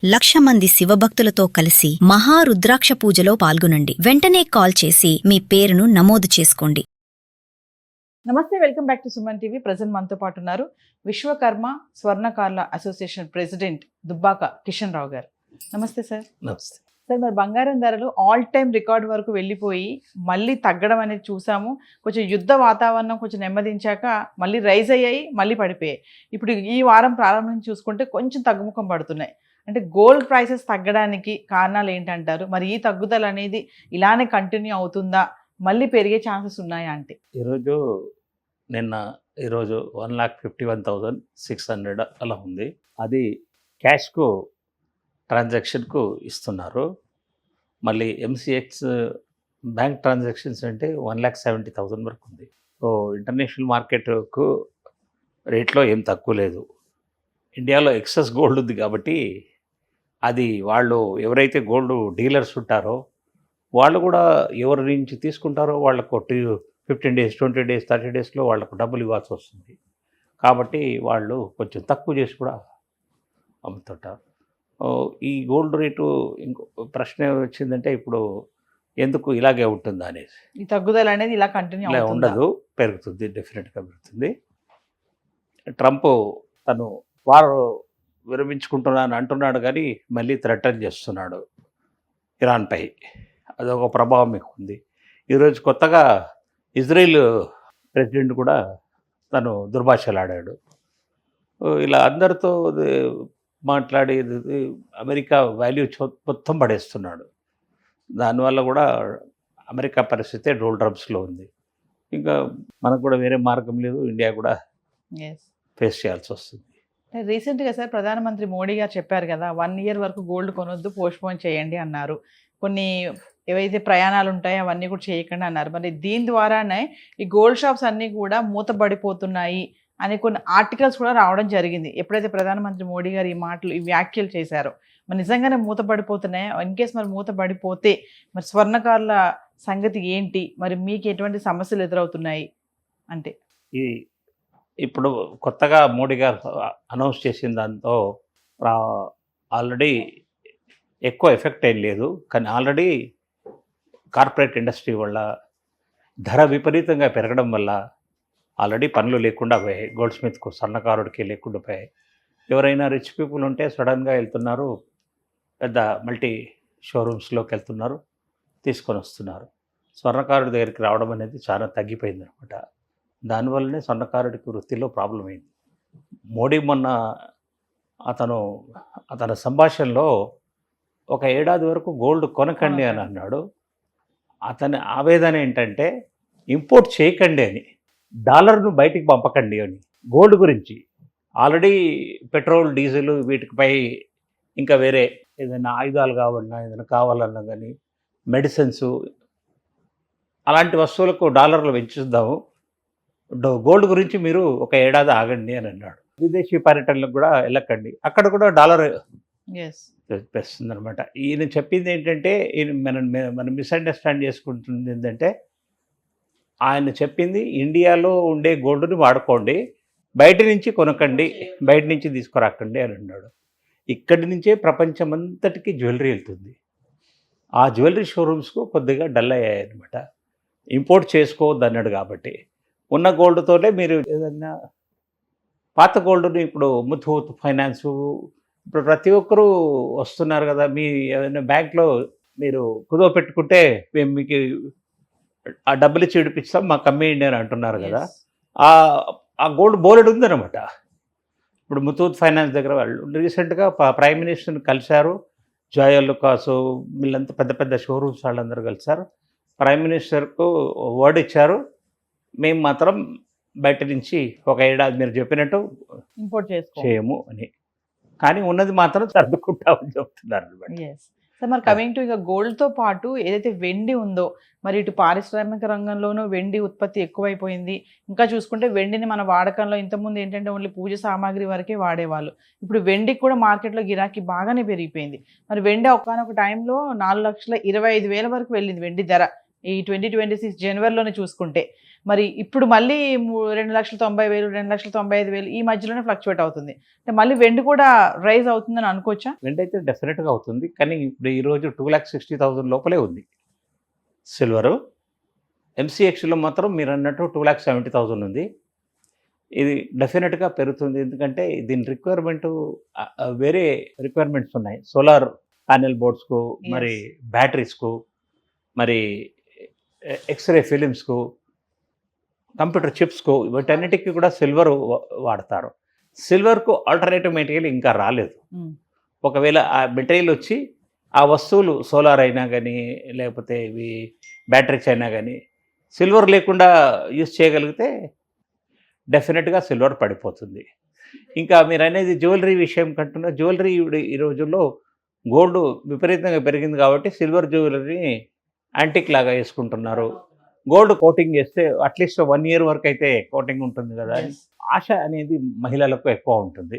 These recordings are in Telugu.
1,00,000 మంది శివభక్తులతో కలిసి మహారుద్రాక్ష పూజలో పాల్గొనండి. వెంటనే కాల్ చేసి మీ పేరును నమోదు చేసుకోండి. నమస్తే, welcome back to Suman TV. Present మనతో పాటు ఉన్నారు విశ్వకర్మ స్వర్ణకారుల అసోసియేషన్ ప్రెసిడెంట్ దుబ్బాక కిషన్ రావు గారు. నమస్తే సార్. నమస్తే సార్, మరి బంగారం ధరలు ఆల్ టైమ్ రికార్డ్ వరకు వెళ్ళిపోయి మళ్ళీ తగ్గడం అనేది చూసాము. కొంచెం యుద్ధ వాతావరణం కొంచెం నెమ్మదించాక మళ్ళీ రైజ్ అయ్యాయి, మళ్ళీ పడిపోయాయి. ఇప్పుడు ఈ వారం ప్రారంభం నుంచి చూసుకుంటే కొంచెం తగ్గుముఖం పడుతున్నాయి. అంటే గోల్డ్ ప్రైసెస్ తగ్గడానికి కారణాలు ఏంటంటారు? మరి ఈ తగ్గుదల అనేది ఇలానే కంటిన్యూ అవుతుందా, మళ్ళీ పెరిగే ఛాన్సెస్ ఉన్నాయా అంటే? ఈరోజు 1,51,600 అలా ఉంది. అది క్యాష్కు ట్రాన్సాక్షన్కు ఇస్తున్నారు. మళ్ళీ ఎంసీఎక్స్ బ్యాంక్ ట్రాన్సాక్షన్స్ అంటే 1,70,000 వరకు ఉంది. సో ఇంటర్నేషనల్ మార్కెట్కు రేట్లో ఏం తక్కువ లేదు. ఇండియాలో ఎక్సెస్ గోల్డ్ ఉంది కాబట్టి అది వాళ్ళు ఎవరైతే గోల్డ్ డీలర్స్ ఉంటారో వాళ్ళు కూడా ఎవరి నుంచి తీసుకుంటారో వాళ్ళకు 15 days, 20 days, 30 daysలో వాళ్ళకు డబ్బులు ఇవ్వాల్సి వస్తుంది. కాబట్టి వాళ్ళు కొంచెం తక్కువ చేసి కూడా అమ్ముతుంటారు. ఈ గోల్డ్ రేటు ఇంకో ప్రశ్న వచ్చిందంటే ఇప్పుడు ఎందుకు ఇలాగే ఉంటుందా అనేసి. ఈ తగ్గుదల అనేది ఇలా కంటిన్యూ ఇలా ఉండదు, పెరుగుతుంది, డెఫినెట్గా పెరుగుతుంది. ట్రంప్ తను వారు విరమించుకుంటున్నాను అంటున్నాడు కానీ మళ్ళీ థ్రెటన్ చేస్తున్నాడు ఇరాన్పై. అదొక ప్రభావం మీకు ఉంది. ఈరోజు కొత్తగా ఇజ్రాయిల్ ప్రెసిడెంట్ కూడా తను దుర్భాషలాడాడు. ఇలా అందరితో మాట్లాడి అమెరికా వాల్యూ మొత్తం పడేస్తున్నాడు. దానివల్ల కూడా అమెరికా పరిస్థితే డోల్డ్రమ్స్లో ఉంది. ఇంకా మనకు కూడా వేరే మార్గం లేదు, ఇండియా కూడా ఫేస్ చేయాల్సి వస్తుంది. రీసెంట్గా సార్ ప్రధానమంత్రి మోడీ గారు చెప్పారు కదా, 1 year వరకు గోల్డ్ కొనొద్దు, పోస్ట్పోన్ చేయండి అన్నారు. కొన్ని ఏవైతే ప్రయాణాలు ఉంటాయో అవన్నీ కూడా చేయకండి అన్నారు. మరి దీని ద్వారానే ఈ గోల్డ్ షాప్స్ అన్నీ కూడా మూతపడిపోతున్నాయి అని కొన్ని ఆర్టికల్స్ కూడా రావడం జరిగింది. ఎప్పుడైతే ప్రధానమంత్రి మోడీ గారు ఈ వ్యాఖ్యలు చేశారో, మరి నిజంగానే మూతపడిపోతున్నాయా? ఇన్ కేస్ మరి మూతపడిపోతే మరి స్వర్ణకారుల సంగతి ఏంటి? మరి మీకు ఎటువంటి సమస్యలు ఎదురవుతున్నాయి అంటే? ఇప్పుడు కొత్తగా మోడీ గారు అనౌన్స్ చేసిన దాంతో ఆల్రెడీ ఎక్కువ ఎఫెక్ట్ ఏం లేదు, కానీ ఆల్రెడీ కార్పొరేట్ ఇండస్ట్రీ వల్ల ధర విపరీతంగా పెరగడం వల్ల ఆల్రెడీ పనులు లేకుండా పోయాయి. గోల్డ్ స్మిత్కు, స్వర్ణకారుడికి లేకుండా పోయాయి. ఎవరైనా రిచ్ పీపుల్ ఉంటే సడన్గా వెళ్తున్నారు, పెద్ద మల్టీ షోరూమ్స్లోకి వెళ్తున్నారు, తీసుకొని వస్తున్నారు. స్వర్ణకారుడి దగ్గరికి రావడం అనేది చాలా తగ్గిపోయింది అనమాట. దానివల్లనే స్వర్ణకారుడికి వృత్తిలో ప్రాబ్లం అయింది. మోడీ మొన్న అతని సంభాషణలో ఒక ఏడాది వరకు గోల్డ్ కొనకండి అని అన్నాడు. అతని ఆవేదన ఏంటంటే ఇంపోర్ట్ చేయకండి అని, డాలర్ను బయటికి పంపకండి అని. గోల్డ్ గురించి ఆల్రెడీ పెట్రోల్, డీజిల్ వీటిపై ఇంకా వేరే ఏదైనా ఆయుధాలు ఏదైనా కావాలన్నా కానీ మెడిసిన్స్ అలాంటి వస్తువులకు డాలర్లు పెంచుదాము, గోల్డ్ గురించి మీరు ఒక ఏడాది ఆగండి అని అన్నాడు. విదేశీ పర్యటనలకు కూడా వెళ్ళకండి, అక్కడ కూడా డాలర్ పెస్తుంది అనమాట. ఈయన చెప్పింది ఏంటంటే, మనం మిస్అండర్స్టాండ్ చేసుకుంటుంది ఏంటంటే, ఆయన చెప్పింది ఇండియాలో ఉండే గోల్డ్ని వాడుకోండి, బయట నుంచి కొనకండి, బయట నుంచి తీసుకురాకండి అని అన్నాడు. ఇక్కడి నుంచే ప్రపంచమంతటికి జ్యువెలరీ వెళ్తుంది. ఆ జ్యువెలరీ షోరూమ్స్కు కొద్దిగా డల్ అయ్యాయి అనమాట. ఇంపోర్ట్ చేసుకోవద్దు అన్నాడు. కాబట్టి ఉన్న గోల్డ్తోనే మీరు ఏదన్నా పాత గోల్డ్ని ఇప్పుడు ముథూట్ ఫైనాన్సు, ఇప్పుడు ప్రతి ఒక్కరూ వస్తున్నారు కదా, మీ ఏదైనా బ్యాంక్లో మీరు కుదో పెట్టుకుంటే మేము మీకు ఆ డబ్బులు ఇచ్చి విడిపిస్తాం, మాకు అమ్మేయండి అని అంటున్నారు కదా. ఆ గోల్డ్ బోలెడ్ ఉందన్నమాట. ఇప్పుడు ముథూట్ ఫైనాన్స్ దగ్గర వాళ్ళు రీసెంట్గా ప్రైమ్ మినిస్టర్ని కలిశారు. జాయలుకాసు వీళ్ళంతా పెద్ద పెద్ద షోరూమ్స్ వాళ్ళందరూ కలిశారు. ప్రైమ్ మినిస్టర్కు వర్డ్ ఇచ్చారు, మేము మాత్రం బయట నుంచి ఒక ఏడాది మీరు చెప్పినట్టు ఇంపోర్ట్ చేయము అని. కానీ ఉన్నది మాత్రం సర్దుకుంటామని చెప్తున్నారు. సార్, మరి కమింగ్ టు ఇక గోల్డ్తో పాటు ఏదైతే వెండి ఉందో, మరి ఇటు పారిశ్రామిక రంగంలోనూ వెండి ఉత్పత్తి ఎక్కువైపోయింది. ఇంకా చూసుకుంటే వెండిని మన వాడకంలో ఇంతకుముందు ఏంటంటే ఓన్లీ పూజ సామాగ్రి వరకే వాడేవాళ్ళు. ఇప్పుడు వెండికి కూడా మార్కెట్లో గిరాకీ బాగానే పెరిగిపోయింది. మరి వెండి ఒకనొక టైంలో 4,25,000 వరకు వెళ్ళింది వెండి ధర. ఈ 2026 జనవరిలోనే చూసుకుంటే మరి ఇప్పుడు మళ్ళీ 2,90,000 2,95,000 ఈ మధ్యలోనే ఫ్లక్చువేట్ అవుతుంది. అంటే మళ్ళీ వెండి కూడా రైజ్ అవుతుందని అనుకోవచ్చా? వెండి అయితే డెఫినెట్గా అవుతుంది, కానీ ఇప్పుడు ఈరోజు 2,60,000 లోపలే ఉంది సిల్వరు. ఎంసీఎక్స్లో మాత్రం మీరు అన్నట్టు 2,70,000 ఉంది. ఇది డెఫినెట్గా పెరుగుతుంది, ఎందుకంటే దీని రిక్వైర్మెంట్ వేరే రిక్వైర్మెంట్స్ ఉన్నాయి. సోలార్ ప్యానెల్ బోర్డ్స్కు, మరి బ్యాటరీస్కు, మరి ఎక్స్రే ఫిలిమ్స్కు, కంప్యూటర్ చిప్స్కు, వీటన్నిటికీ కూడా సిల్వర్ వాడతారు. సిల్వర్కు ఆల్టర్నేటివ్ మెటీరియల్ ఇంకా రాలేదు. ఒకవేళ ఆ మెటీరియల్ వచ్చి ఆ వస్తువులు సోలార్ అయినా కానీ, లేకపోతే ఇవి బ్యాటరీస్ అయినా కానీ సిల్వర్ లేకుండా యూజ్ చేయగలిగితే డెఫినెట్గా సిల్వర్ పడిపోతుంది. ఇంకా మీరు అనేది జ్యువెలరీ విషయం కంటున్నా, జ్యువెలరీ ఈ రోజుల్లో గోల్డ్ విపరీతంగా పెరిగింది కాబట్టి సిల్వర్ జ్యువెలరీని యాంటిక్ లాగా వేసుకుంటున్నారు. గోల్డ్ కోటింగ్ చేస్తే అట్లీస్ట్ 1 year వరకు అయితే కోటింగ్ ఉంటుంది కదా అని ఆశ అనేది మహిళలకు ఎక్కువ ఉంటుంది.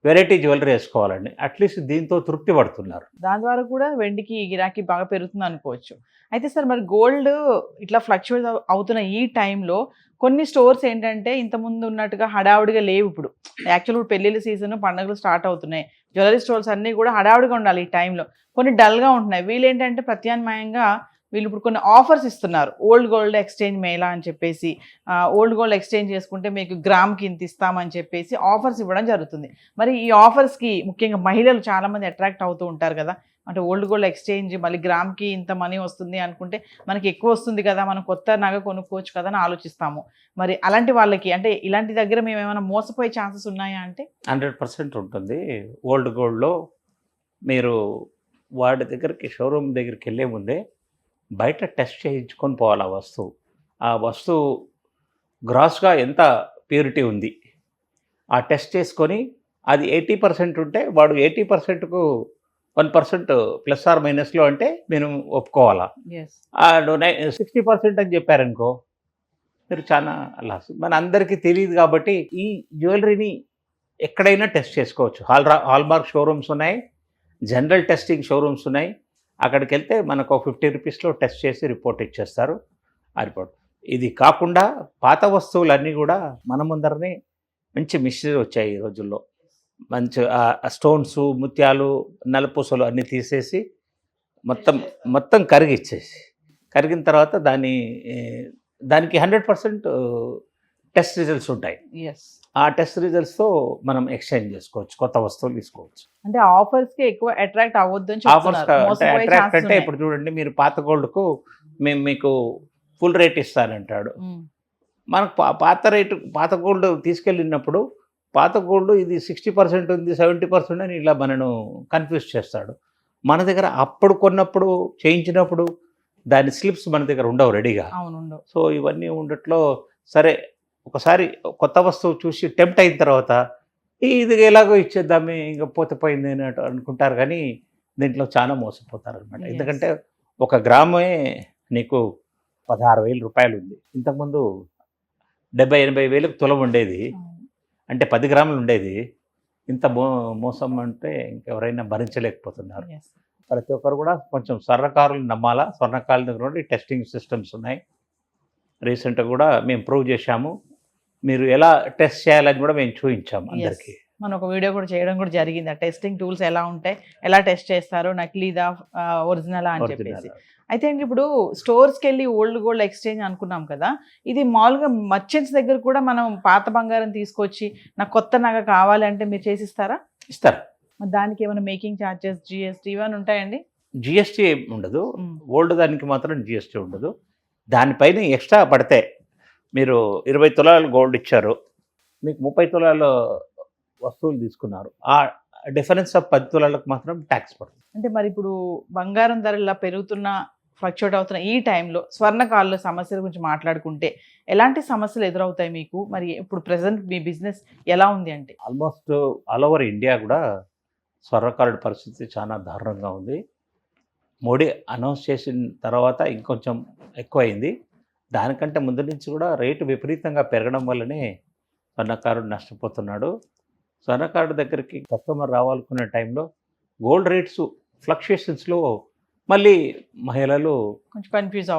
వెరైటీ జ్యువెలరీ వేసుకోవాలండి, అట్లీస్ట్ దీంతో తృప్తి పడుతున్నారు. దాని ద్వారా కూడా వెండికి గిరాకీ బాగా పెరుగుతుంది అనుకోవచ్చు. అయితే సార్ మరి గోల్డ్ ఇట్లా ఫ్లక్చువేట్ అవుతున్న ఈ టైంలో కొన్ని స్టోర్స్ ఏంటంటే ఇంతకుముందు ఉన్నట్టుగా హడావుడిగా లేవు. ఇప్పుడు యాక్చువల్గా పెళ్ళిళ్ళ సీజన్, పండుగలు స్టార్ట్ అవుతున్నాయి. జ్యువెలరీ స్టోర్స్ అన్నీ కూడా హడావుడిగా ఉండాలి ఈ టైంలో. కొన్ని డల్గా ఉంటున్నాయి. వీళ్ళు ఏంటంటే ప్రత్యామ్నాయంగా వీళ్ళు ఇప్పుడు కొన్ని ఆఫర్స్ ఇస్తున్నారు. ఓల్డ్ గోల్డ్ ఎక్స్చేంజ్ మేళా అని చెప్పేసి, ఓల్డ్ గోల్డ్ ఎక్స్చేంజ్ చేసుకుంటే మీకు గ్రామ్కి ఇంత ఇస్తామని చెప్పేసి ఆఫర్స్ ఇవ్వడం జరుగుతుంది. మరి ఈ ఆఫర్స్కి ముఖ్యంగా మహిళలు చాలామంది అట్రాక్ట్ అవుతూ ఉంటారు కదా. అంటే ఓల్డ్ గోల్డ్ ఎక్స్చేంజ్ మళ్ళీ గ్రామ్కి ఇంత మనీ వస్తుంది అనుకుంటే మనకి ఎక్కువ వస్తుంది కదా, మనం కొత్త నగ కొనుక్కోవచ్చు కదా అని ఆలోచిస్తాము. మరి అలాంటి వాళ్ళకి అంటే ఇలాంటి దగ్గర మేము ఏమైనా మోసపోయే ఛాన్సెస్ ఉన్నాయా అంటే? 100% ఉంటుంది. ఓల్డ్ గోల్డ్లో మీరు వాడి దగ్గరికి, షోరూమ్ దగ్గరికి వెళ్ళే ముందే బయట టెస్ట్ చేయించుకొని పోవాలి. ఆ వస్తువు గ్రాస్గా ఎంత ప్యూరిటీ ఉంది ఆ టెస్ట్ చేసుకొని, అది 80% ఉంటే వాడు 80%కు 1% ప్లస్ ఆర్ మైనస్లో అంటే నేను ఒప్పుకోవాలా. 60% అని చెప్పారనుకో మీరు చాలా లాస్. మన అందరికీ తెలియదు కాబట్టి ఈ జ్యువెలరీని ఎక్కడైనా టెస్ట్ చేసుకోవచ్చు. హాల్మార్క్ షోరూమ్స్ ఉన్నాయి, జనరల్ టెస్టింగ్ షోరూమ్స్ ఉన్నాయి. అక్కడికి వెళ్తే మనకు 50 రూపీస్లో టెస్ట్ చేసి రిపోర్ట్ ఇచ్చేస్తారు. ఆ రిపోర్ట్ ఇది కాకుండా పాత వస్తువులన్నీ కూడా మన ముందరనే మంచి మిషనరీ వచ్చాయి ఈ రోజుల్లో. మంచి స్టోన్స్, ముత్యాలు, నల్లపూసలు అన్నీ తీసేసి మొత్తం కరిగిన తర్వాత దానికి 100% టెస్ట్ రిజల్ట్స్ ఉంటాయి. ఆ టెస్ట్ రిజల్ట్స్తో మనం ఎక్స్చేంజ్ చేసుకోవచ్చు, కొత్త వస్తువులు తీసుకోవచ్చు. అంటే ఆఫర్స్కి ఎక్కువ అట్రాక్ట్ అవ్వద్దు అని ఆఫర్స్ అట్రాక్ట్ అంటే ఇప్పుడు చూడండి, మీరు పాత గోల్డ్కు మేము మీకు ఫుల్ రేట్ ఇస్తానంటాడు. మనకు పాత గోల్డ్ తీసుకెళ్ళినప్పుడు పాత గోల్డ్ ఇది 60% ఉంది, 70% అని ఇలా మనను కన్ఫ్యూజ్ చేస్తాడు. మన దగ్గర అప్పుడు కొన్నప్పుడు, చేయించినప్పుడు దాని స్లిప్స్ మన దగ్గర ఉండవు రెడీగా. సో ఇవన్నీ ఉండట్లో సరే ఒకసారి కొత్త వస్తువు చూసి టెంప్ట్ అయిన తర్వాత ఇది ఎలాగో ఇచ్చేద్దామే ఇంకా పోతే పోయింది అని అనుకుంటారు, కానీ దీంట్లో చాలా మోసపోతారు అనమాట. ఎందుకంటే 1 గ్రామే నీకు 16,000 రూపాయలు ఉంది. ఇంతకుముందు 70-80 వేలకు తులం ఉండేది, అంటే 10 గ్రాములు ఉండేది. ఇంత మోసం అంటే ఇంకెవరైనా భరించలేకపోతున్నారు. ప్రతి ఒక్కరు కూడా కొంచెం స్వర్ణకారులు నమ్మాలా. స్వర్ణకారుల దగ్గర నుండి టెస్టింగ్ సిస్టమ్స్ ఉన్నాయి. రీసెంట్గా కూడా మేము ప్రూవ్ చేశాము. మీరు ఎలా టెస్ట్ చేయాలని కూడా మేము చూపించాము అందరికీ. మనం ఒక వీడియో కూడా చేయడం కూడా జరిగింది. ఆ టెస్టింగ్ టూల్స్ ఎలా ఉంటాయి, ఎలా టెస్ట్ చేస్తారు, నకిలీదా ఒరిజినలా అని చెప్పేసి. అయితే ఇప్పుడు స్టోర్స్కి వెళ్ళి ఓల్డ్ గోల్డ్ ఎక్స్చేంజ్ అనుకున్నాం కదా, ఇది మామూలుగా మర్చెంట్స్ దగ్గర కూడా మనం పాత బంగారం తీసుకొచ్చి నాకు కొత్త నగ కావాలంటే మీరు చేసిస్తారా? ఇస్తారు. దానికి ఏమైనా మేకింగ్ ఛార్జెస్, జిఎస్టీ ఇవన్నీ ఉంటాయండి? జిఎస్టీ ఉండదు. ఓల్డ్ దానికి మాత్రం జిఎస్టీ ఉండదు. దానిపైన ఎక్స్ట్రా పడితే, మీరు 20 తులాలు గోల్డ్ ఇచ్చారు, మీకు 30 తులాల వస్తువులు తీసుకున్నారు, ఆ డిఫరెన్స్ ఆఫ్ 10 తులాలకు మాత్రం ట్యాక్స్ పడుతుంది. అంటే మరి ఇప్పుడు బంగారం ధర ఇలా పెరుగుతున్న, ఫ్లక్చువేట్ అవుతున్న ఈ టైంలో స్వర్ణకారుల సమస్యల గురించి మాట్లాడుకుంటే ఎలాంటి సమస్యలు ఎదురవుతాయి మీకు? మరి ఇప్పుడు ప్రెసెంట్ మీ బిజినెస్ ఎలా ఉంది అంటే? ఆల్మోస్ట్ ఆల్ ఓవర్ ఇండియా కూడా స్వర్ణకారుడి పరిస్థితి చాలా దారుణంగా ఉంది. మోడీ అనౌన్స్ చేసిన తర్వాత ఇంకొంచెం ఎక్కువైంది. దానికంటే ముందు నుంచి కూడా రేటు విపరీతంగా పెరగడం వల్లనే స్వర్ణకారుడు నష్టపోతున్నాడు. స్వర్ణకారుడి దగ్గరికి కస్టమర్ రావాలనుకునే టైంలో గోల్డ్ రేట్స్ ఫ్లక్చుయేషన్స్లో మళ్ళీ మహిళలు కొంచెం కన్ఫ్యూజ్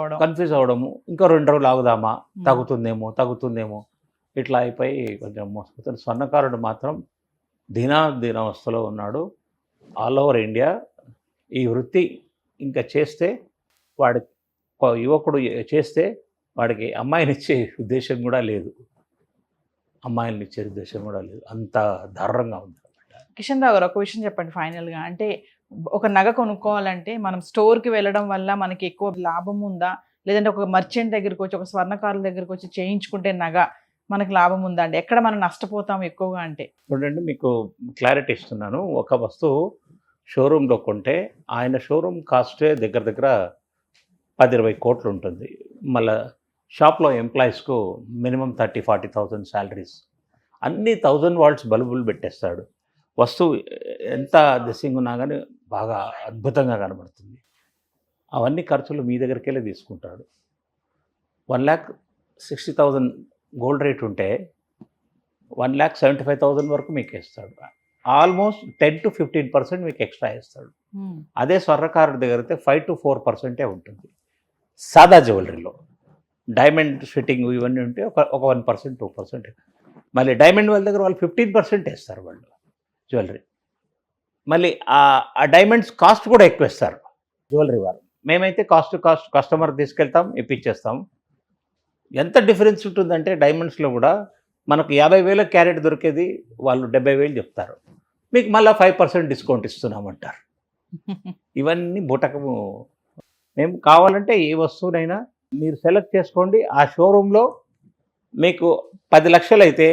అవడము, ఇంకో 2 రోజులు ఆగుదామా, తగ్గుతుందేమో ఇట్లా అయిపోయి కొంచెం మోసపోతాడు. స్వర్ణకారుడు మాత్రం దీనావస్థలో ఉన్నాడు. ఆల్ ఓవర్ ఇండియా ఈ వృత్తి ఇంకా చేస్తే యువకుడు చేస్తే వాడికి అమ్మాయినిచ్చే ఉద్దేశం కూడా లేదు, అంత దారుణంగా ఉంది. కిషన్ రావు గారు, ఒక విషయం చెప్పండి ఫైనల్గా. అంటే ఒక నగ కొనుక్కోవాలంటే మనం స్టోర్కి వెళ్ళడం వల్ల మనకి ఎక్కువ లాభం ఉందా, లేదంటే ఒక మర్చెంట్ దగ్గరికి వచ్చి, ఒక స్వర్ణకారుల దగ్గరికి వచ్చి చేయించుకుంటే నగ మనకు లాభం ఉందా అండి? ఎక్కడ మనం నష్టపోతాం ఎక్కువగా అంటే? చూడండి, మీకు క్లారిటీ ఇస్తున్నాను. ఒక వస్తువు షోరూంలో కొంటే ఆయన షోరూమ్ కాస్టే దగ్గర 10-20 కోట్లు ఉంటుంది. మళ్ళీ షాప్లో ఎంప్లాయీస్కు మినిమం 30,000-40,000 శాలరీస్, అన్ని 1000 వాట్స్ బల్బులు పెట్టేస్తాడు. వస్తువు ఎంత దిశంగా ఉన్నా కానీ బాగా అద్భుతంగా కనబడుతుంది. అవన్నీ ఖర్చులు మీ దగ్గరికి వెళ్ళి తీసుకుంటాడు. 1,60,000 గోల్డ్ రేట్ ఉంటే 1,75,000 వరకు మీకు ఇస్తాడు. ఆల్మోస్ట్ 10-15% మీకు ఎక్స్ట్రా ఇస్తాడు. అదే స్వర్ణకారుడి దగ్గర అయితే 5-4% ఉంటుంది. సాదా జ్యువెలరీలో డైమండ్ ఫిట్టింగ్ ఇవన్నీ ఉంటే ఒక 1%, 2%. మళ్ళీ డైమండ్ వాళ్ళ దగ్గర వాళ్ళు 15% వేస్తారు వాళ్ళు జ్యువెలరీ. మళ్ళీ ఆ డైమండ్స్ కాస్ట్ కూడా ఎక్కువ ఇస్తారు జ్యువెలరీ వాళ్ళు. మేమైతే కాస్ట్ కస్టమర్ తీసుకెళ్తాం, ఇప్పించేస్తాం. ఎంత డిఫరెన్స్ ఉంటుందంటే డైమండ్స్లో కూడా మనకు 50,000 క్యారెట్ దొరికేది వాళ్ళు 70,000 చెప్తారు. మీకు మళ్ళీ 5% డిస్కౌంట్ ఇస్తున్నామంటారు. ఇవన్నీ బుటకము. మేము కావాలంటే ఏ వస్తువునైనా మీరు సెలెక్ట్ చేసుకోండి. ఆ షోరూంలో మీకు 10 లక్షలు అయితే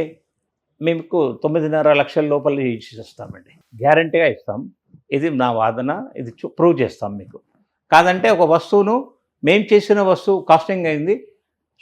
మీకు 9.5 లక్షల లోపల ఇచ్చేస్తామండి, గ్యారంటీగా ఇస్తాం. ఇది నా వాదన, ఇది ప్రూవ్ చేస్తాం మీకు. కాదంటే ఒక వస్తువును మేము చేసిన వస్తువు కాస్టింగ్ అయింది,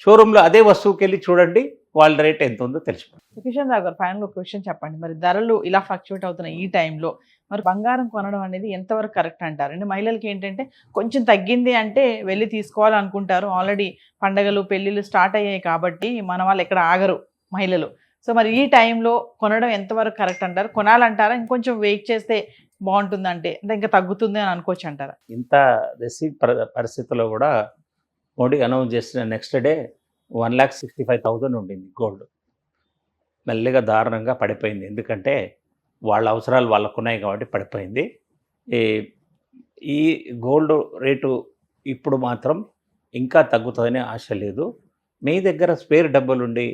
షోరూంలో అదే వస్తువుకి వెళ్ళి చూడండి, వాళ్ళ రేట్ ఎంత ఉందో తెలిసిపోతుంది. కిషన్ రావు గారు, ఫైనల్ ఒక క్వశ్చన్ చెప్పండి. మరి ధరలు ఇలా ఫ్లక్చువేట్ అవుతున్న ఈ టైంలో మరి బంగారం కొనడం అనేది ఎంతవరకు కరెక్ట్ అంటారు? అంటే మహిళలకి ఏంటంటే కొంచెం తగ్గింది అంటే వెళ్ళి తీసుకోవాలనుకుంటారు. ఆల్రెడీ పండగలు పెళ్ళిళ్ళు స్టార్ట్ అయ్యాయి కాబట్టి మన వాళ్ళు ఎక్కడ ఆగరు మహిళలు. సో మరి ఈ టైంలో కొనడం ఎంతవరకు కరెక్ట్ అంటారు? కొనాలంటారా, ఇంకొంచెం వెయిట్ చేస్తే బాగుంటుందంటే, అంటే ఇంకా తగ్గుతుంది అని అనుకోవచ్చు అంటారా? ఇంత రిసీవ్ పరిస్థితుల్లో కూడా మోడీ అనౌన్స్ చేసిన నెక్స్ట్ డే 1,65,000 ఉండింది గోల్డ్. మెల్లిగా దారుణంగా పడిపోయింది. ఎందుకంటే వాళ్ళ అవసరాలు వాళ్ళకున్నాయి కాబట్టి పడిపోయింది. ఈ గోల్డ్ రేటు ఇప్పుడు మాత్రం ఇంకా తగ్గుతుందనే ఆశ లేదు. మీ దగ్గర స్పేర్ డబ్బులుండి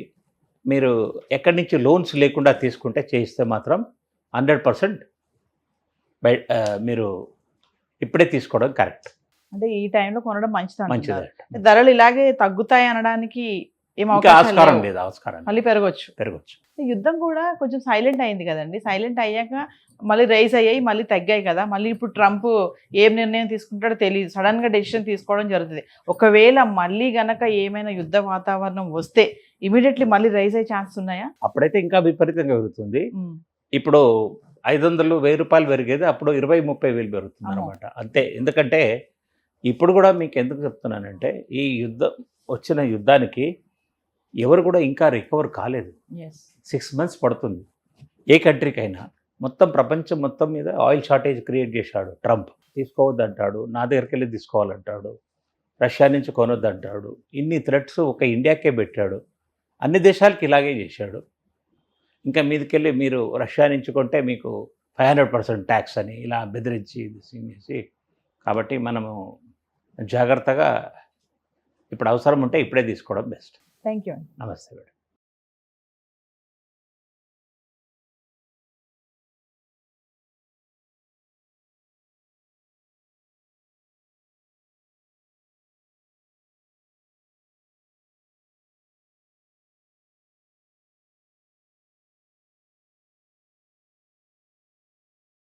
మీరు ఎక్కడి నుంచి లోన్స్ లేకుండా తీసుకుంటే చేయిస్తే మాత్రం 100% మీరు ఇప్పుడే తీసుకోవడం కరెక్ట్. అంటే ఈ టైంలో కొనడం మంచిది. మంచిది. ధరలు ఇలాగే తగ్గుతాయి అనడానికి ఏం ఆస్కారం లేదు. మళ్ళీ పెరగచ్చు. యుద్ధం కూడా కొంచెం సైలెంట్ అయింది కదండి. సైలెంట్ అయ్యాక మళ్ళీ రైజ్ అయ్యాయి, మళ్ళీ తగ్గాయి కదా. మళ్ళీ ఇప్పుడు ట్రంప్ ఏం నిర్ణయం తీసుకుంటాడో తెలియదు, సడన్ గా డెసిషన్ తీసుకోవడం జరుగుతుంది. ఒకవేళ మళ్ళీ గనక ఏమైనా యుద్ధ వాతావరణం వస్తే ఇమీడియట్లీ మళ్ళీ రైజ్ అయ్యే ఛాన్స్ ఉన్నాయా? అప్పుడైతే ఇంకా విపరీతంగా పెరుగుతుంది. ఇప్పుడు 500, 1,000 రూపాయలు పెరిగేది అప్పుడు 20-30 వేలు పెరుగుతుంది అనమాట. అంతే. ఎందుకంటే ఇప్పుడు కూడా మీకు ఎందుకు చెప్తున్నానంటే ఈ వచ్చిన యుద్ధానికి ఎవరు కూడా ఇంకా రికవర్ కాలేదు. 6 మంత్స్ పడుతుంది ఏ కంట్రీకైనా. మొత్తం ప్రపంచం మొత్తం మీద ఆయిల్ షార్టేజ్ క్రియేట్ చేశాడు ట్రంప్. తీసుకోవద్దంటాడు, నా దగ్గరికి వెళ్ళి తీసుకోవాలంటాడు, రష్యా నుంచి కొనొద్దంటాడు. ఇన్ని థ్రెట్స్ ఒక ఇండియాకే పెట్టాడు. అన్ని దేశాలకి ఇలాగే చేశాడు. ఇంకా మీదకెళ్ళి మీరు రష్యా నుంచి కొంటే మీకు 500% ట్యాక్స్ అని ఇలా బెదిరించి చేసి, కాబట్టి మనము జాగ్రత్తగా ఇప్పుడు అవసరం ఉంటే ఇప్పుడే తీసుకోవడం బెస్ట్. Thank you. నమస్తే మేడం.